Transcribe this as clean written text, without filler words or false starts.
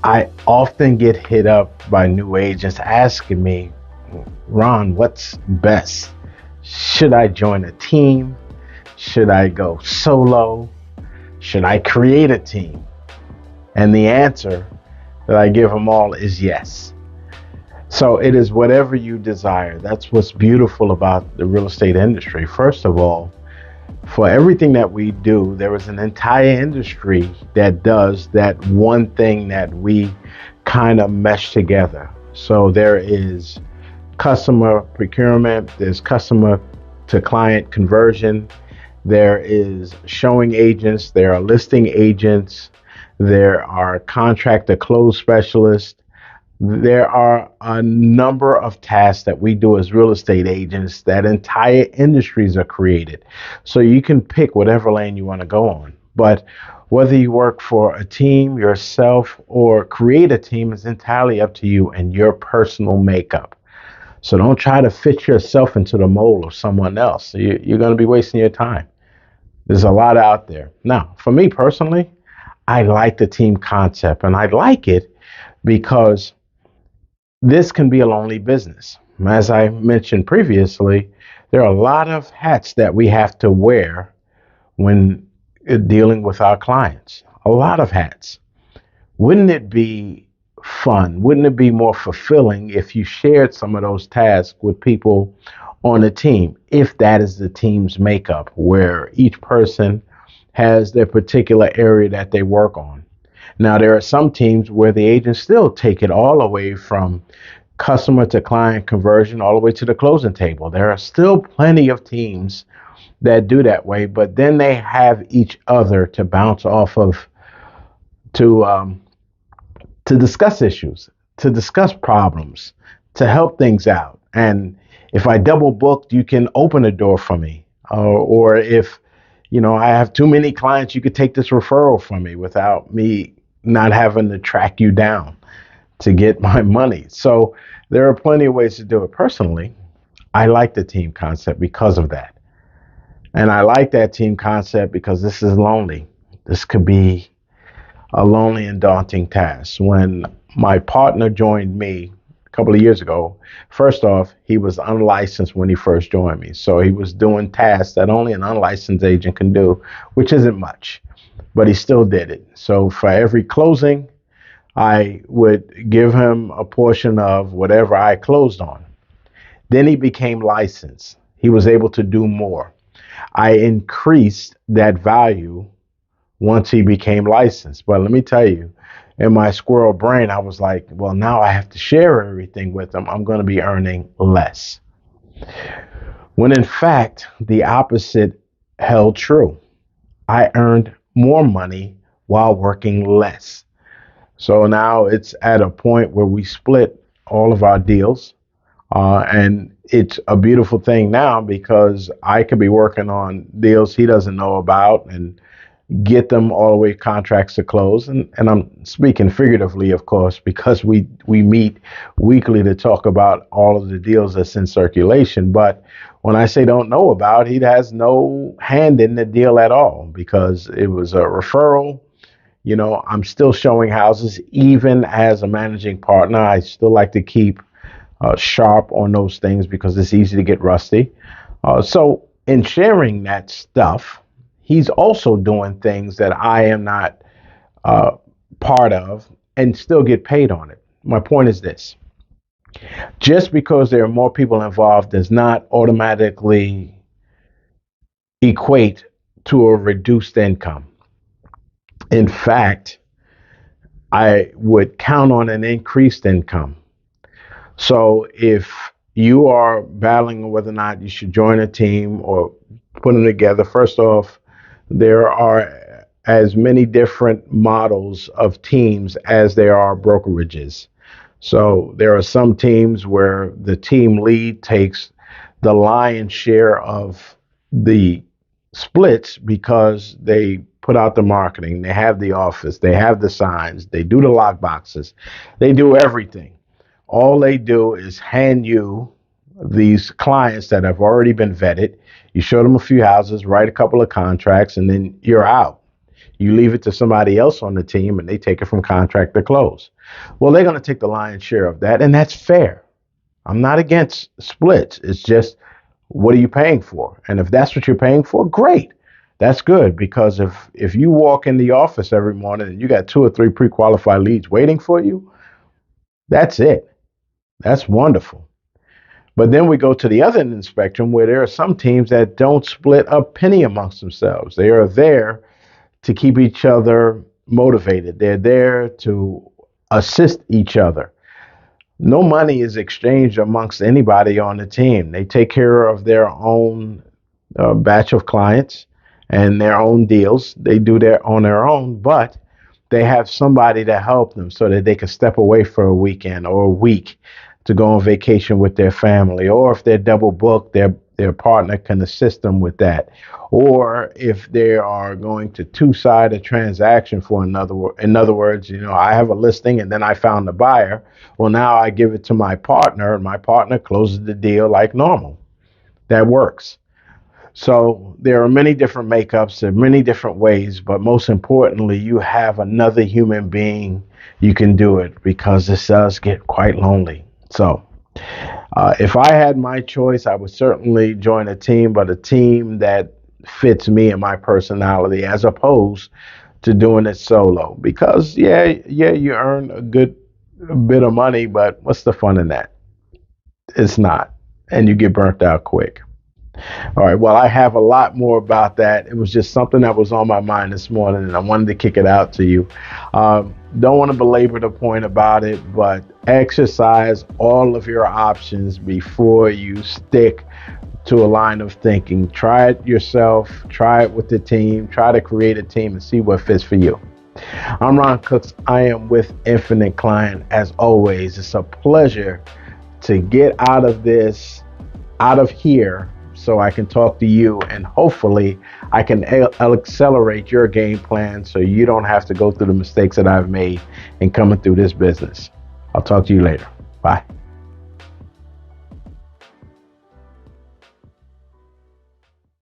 I often get hit up by new agents asking me, Ron, what's best? Should I join a team? Should I go solo? Should I create a team? And the answer that I give them all is yes. So it is whatever you desire. That's what's beautiful about the real estate industry. First of all, for everything that we do, there is an entire industry that does that one thing that we kind of mesh together. So there is customer procurement, there's customer to client conversion, there is showing agents, there are listing agents, there are contract to close specialists. There are a number of tasks that we do as real estate agents that entire industries are created. So you can pick whatever lane you want to go on. But whether you work for a team, yourself, or create a team is entirely up to you and your personal makeup. So don't try to fit yourself into the mold of someone else. You're going to be wasting your time. There's a lot out there. Now, for me personally, I like the team concept, and I like it because this can be a lonely business. As I mentioned previously, there are a lot of hats that we have to wear when dealing with our clients. A lot of hats. Wouldn't it be fun? Wouldn't it be more fulfilling if you shared some of those tasks with people on a team, if that is the team's makeup, where each person has their particular area that they work on? Now, there are some teams where the agents still take it all the way from customer to client conversion all the way to the closing table. There are still plenty of teams that do that way, but then they have each other to bounce off of to discuss issues, to discuss problems, to help things out. And if I double booked, you can open a door for me. Or if I have too many clients, you could take this referral from me without me not having to track you down to get my money. So there are plenty of ways to do it. Personally, I like the team concept because of that. And I like that team concept because this is lonely. This could be a lonely and daunting task. When my partner joined me a couple of years ago, first off, he was unlicensed when he first joined me. So he was doing tasks that only an unlicensed agent can do, which isn't much, but he still did it. So for every closing, I would give him a portion of whatever I closed on. Then he became licensed. He was able to do more. I increased that value once he became licensed. But let me tell you, in my squirrel brain, I was like, well, now I have to share everything with him. I'm going to be earning less. When in fact, the opposite held true. I earned more money while working less. So now it's at a point where we split all of our deals. And it's a beautiful thing now because I could be working on deals he doesn't know about and get them all the way contracts to close. And I'm speaking figuratively, of course, because we meet weekly to talk about all of the deals that's in circulation. But when I say don't know about, he has no hand in the deal at all because it was a referral. I'm still showing houses even as a managing partner. I still like to keep sharp on those things because it's easy to get rusty. So in sharing that stuff, he's also doing things that I am not part of and still get paid on it. My point is this. Just because there are more people involved does not automatically equate to a reduced income. In fact, I would count on an increased income. So if you are battling whether or not you should join a team or put them together, first off, there are as many different models of teams as there are brokerages. So there are some teams where the team lead takes the lion's share of the splits because they put out the marketing, they have the office, they have the signs, they do the lock boxes, they do everything. All they do is hand you these clients that have already been vetted. You show them a few houses, write a couple of contracts, and then you're out. You leave it to somebody else on the team and they take it from contract to close. Well, they're going to take the lion's share of that, and that's fair. I'm not against splits. It's just, what are you paying for? And if that's what you're paying for, great. That's good, because if you walk in the office every morning and you got two or three pre-qualified leads waiting for you, that's it. That's wonderful. But then we go to the other end of the spectrum, where there are some teams that don't split a penny amongst themselves. They are there to keep each other motivated. They're there to assist each other. No money is exchanged amongst anybody on the team. They take care of their own batch of clients and their own deals. They do that on their own, but they have somebody to help them so that they can step away for a weekend or a week to go on vacation with their family, or if they're double booked, their partner can assist them with that. Or if they are going to two-side a transaction for another, in other words, I have a listing and then I found a buyer. Well, now I give it to my partner and my partner closes the deal like normal. That works. So there are many different makeups, there are many different ways, but most importantly, you have another human being you can do it, because this does get quite lonely. So if I had my choice, I would certainly join a team, but a team that fits me and my personality, as opposed to doing it solo. Because yeah, you earn a good bit of money, but what's the fun in that? It's not, and you get burnt out quick. All right. Well, I have a lot more about that. It was just something that was on my mind this morning, and I wanted to kick it out to you. Don't want to belabor the point about it, but exercise all of your options before you stick to a line of thinking. Try it yourself, try it with the team, try to create a team and see what fits for you. I'm Ron Cooks. I am with Infinite Client. As always, it's a pleasure to get out of here, so I can talk to you, and hopefully I can accelerate your game plan so you don't have to go through the mistakes that I've made in coming through this business. I'll talk to you later. Bye.